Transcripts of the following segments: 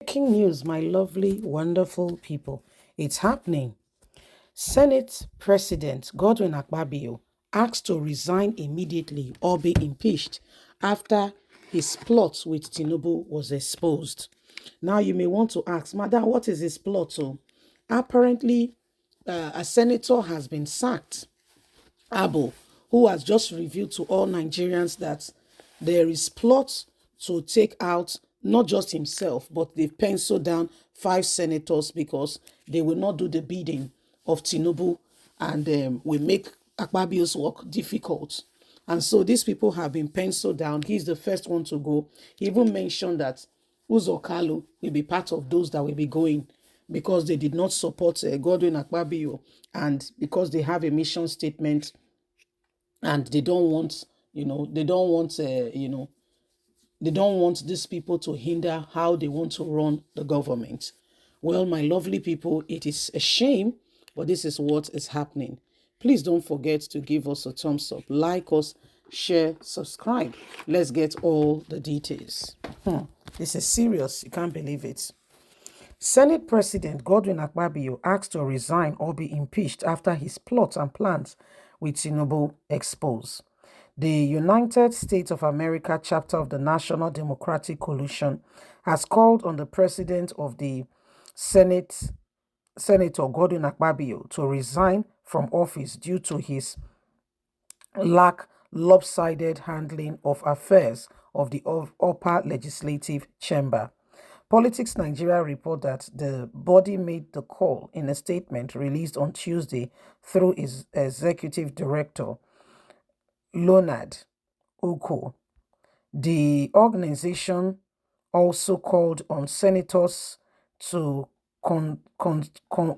Breaking news, my lovely, wonderful people. It's happening. Senate President Godwin Akpabio asked to resign immediately or be impeached after his plot with Tinubu was exposed. Now you may want to ask, Madam, what is his plot? Oh, apparently, a senator has been sacked, Abo, who has just revealed to all Nigerians that there is plot to take out not just himself, but they've penciled down 5 senators because they will not do the bidding of Tinubu and will make Akpabio's work difficult. And so these people have been penciled down. He's the first one to go. He even mentioned that Uzo Kalu will be part of those that will be going because they did not support Godwin Akpabio and because they have a mission statement and they don't want, they don't want these people to hinder how they want to run the government. Well, my lovely people, it is a shame, but this is what is happening. Please don't forget to give us a thumbs up, like us, share, subscribe. Let's get all the details. This is serious. You can't believe it. Senate President Godwin Akpabio asked to resign or be impeached after his plots and plans with Tinubu exposed. The United States of America chapter of the National Democratic Coalition has called on the President of the Senate, Senator Godwin Akpabio, to resign from office due to his lopsided handling of affairs of the upper legislative chamber. Politics Nigeria report that the body made the call in a statement released on Tuesday through its executive director, Leonard Uko. The organization also called on senators to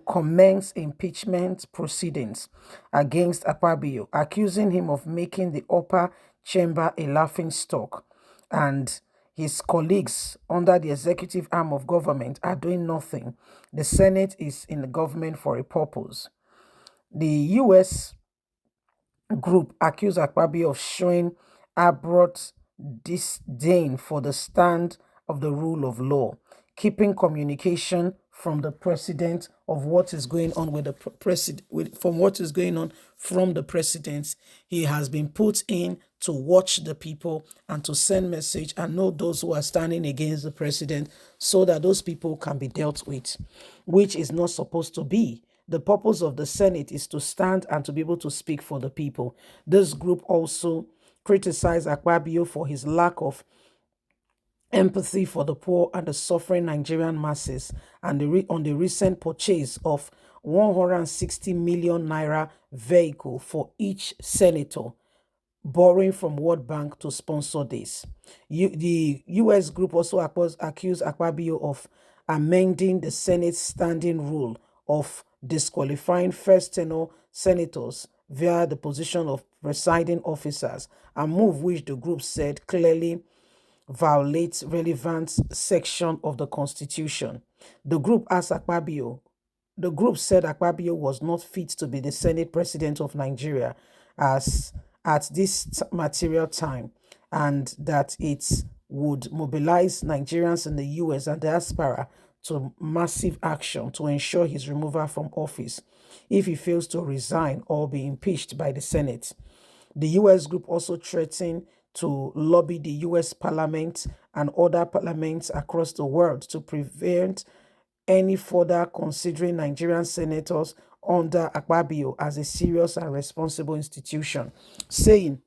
commence impeachment proceedings against Akpabio, accusing him of making the upper chamber a laughingstock, and his colleagues under the executive arm of government are doing nothing. The Senate is in the government for a purpose. The U.S. group accused Akpabio of showing abrupt disdain for the stand of the rule of law, keeping communication from the president of what is going on with the president, from what is going on from the president. He has been put in to watch the people and to send message and know those who are standing against the president so that those people can be dealt with, which is not supposed to be. The purpose of the Senate is to stand and to be able to speak for the people. This group also criticized Akpabio for his lack of empathy for the poor and the suffering Nigerian masses, and on the recent purchase of 160 million naira vehicle for each senator, borrowing from World Bank to sponsor this. The U.S. group also accused Akpabio of amending the Senate's standing rule of disqualifying first tenor senators via the position of presiding officers, a move which the group said clearly violates relevant section of the Constitution. The group said Akpabio was not fit to be the Senate President of Nigeria as at this material time, and that it would mobilize Nigerians in the US and diaspora to massive action to ensure his removal from office if he fails to resign or be impeached by the Senate. The US group also threatened to lobby the US Parliament and other parliaments across the world to prevent any further considering Nigerian senators under Akpabio as a serious and responsible institution, saying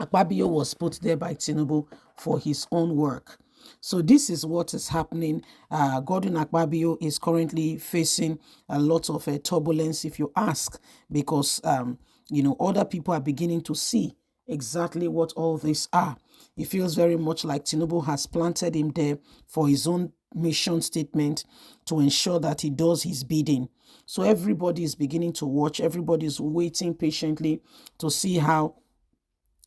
Akpabio was put there by Tinubu for his own work. So this is what is happening. Godwin Akpabio is currently facing a lot of turbulence, if you ask, because other people are beginning to see exactly what all these are. It feels very much like Tinubu has planted him there for his own mission statement to ensure that he does his bidding. So everybody is beginning to watch. Everybody is waiting patiently to see how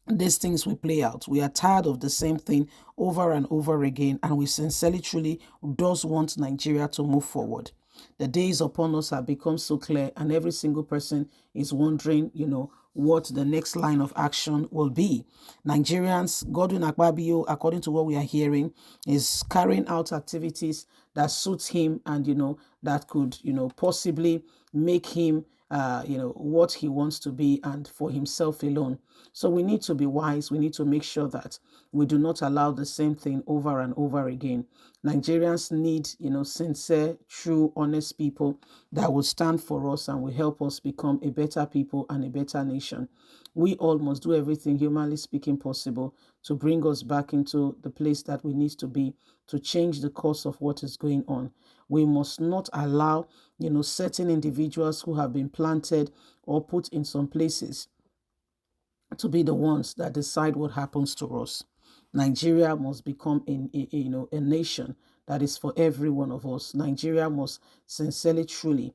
these things will play out. We are tired of the same thing over and over again, and we sincerely, truly does want Nigeria to move forward. The days upon us have become so clear, and every single person is wondering, what the next line of action will be. Nigerians, Godwin Akpabio, according to what we are hearing, is carrying out activities that suits him and, that could, possibly make him, what he wants to be and for himself alone. So we need to be wise. We need to make sure that we do not allow the same thing over and over again. Nigerians need, sincere, true, honest people that will stand for us and will help us become a better people and a better nation. We all must do everything, humanly speaking, possible to bring us back into the place that we need to be, to change the course of what is going on. We must not allow, certain individuals who have been planted or put in some places to be the ones that decide what happens to us. Nigeria must become a nation that is for every one of us. Nigeria must sincerely, truly,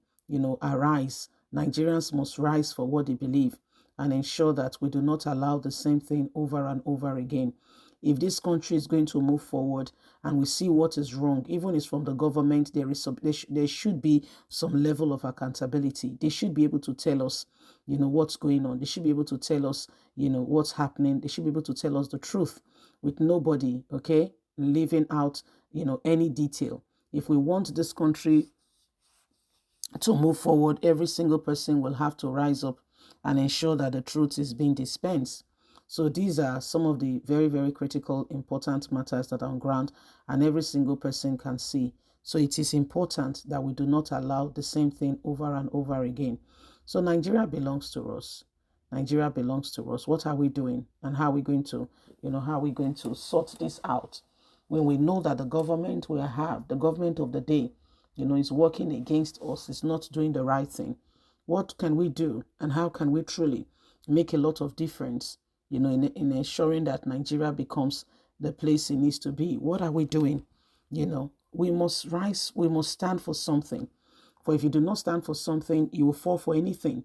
arise. Nigerians must rise for what they believe and ensure that we do not allow the same thing over and over again. If this country is going to move forward and we see what is wrong, even if it's from the government, there should be some level of accountability. They should be able to tell us, what's going on. They should be able to tell us, what's happening. They should be able to tell us the truth with nobody, okay, leaving out, any detail. If we want this country to move forward, every single person will have to rise up and ensure that the truth is being dispensed. So these are some of the very, very critical, important matters that are on ground and every single person can see. So it is important that we do not allow the same thing over and over again. So Nigeria belongs to us. Nigeria belongs to us. What are we doing? And how are we going to, sort this out? When we know that the government we have, the government of the day, is working against us, is not doing the right thing. What can we do? And how can we truly make a lot of difference, in ensuring that Nigeria becomes the place it needs to be? What are we doing? We must rise. We must stand for something. For if you do not stand for something, you will fall for anything.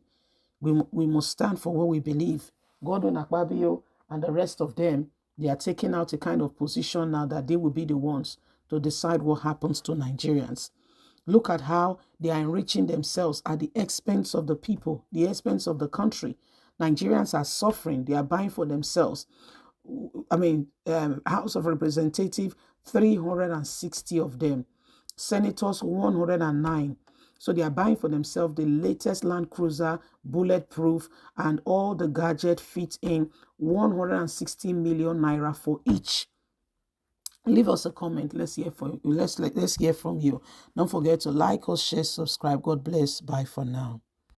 We must stand for what we believe. Godwin Akpabio and the rest of them, they are taking out a kind of position now that they will be the ones to decide what happens to Nigerians. Look at how they are enriching themselves at the expense of the people, the expense of the country. Nigerians are suffering. They are buying for themselves. House of Representatives, 360 of them. Senators, 109. So they are buying for themselves the latest Land Cruiser, bulletproof, and all the gadget fit in 160 million naira for each. Leave us a comment. Let's hear from you. Let's hear from you. Don't forget to like us, share, subscribe. God bless. Bye for now.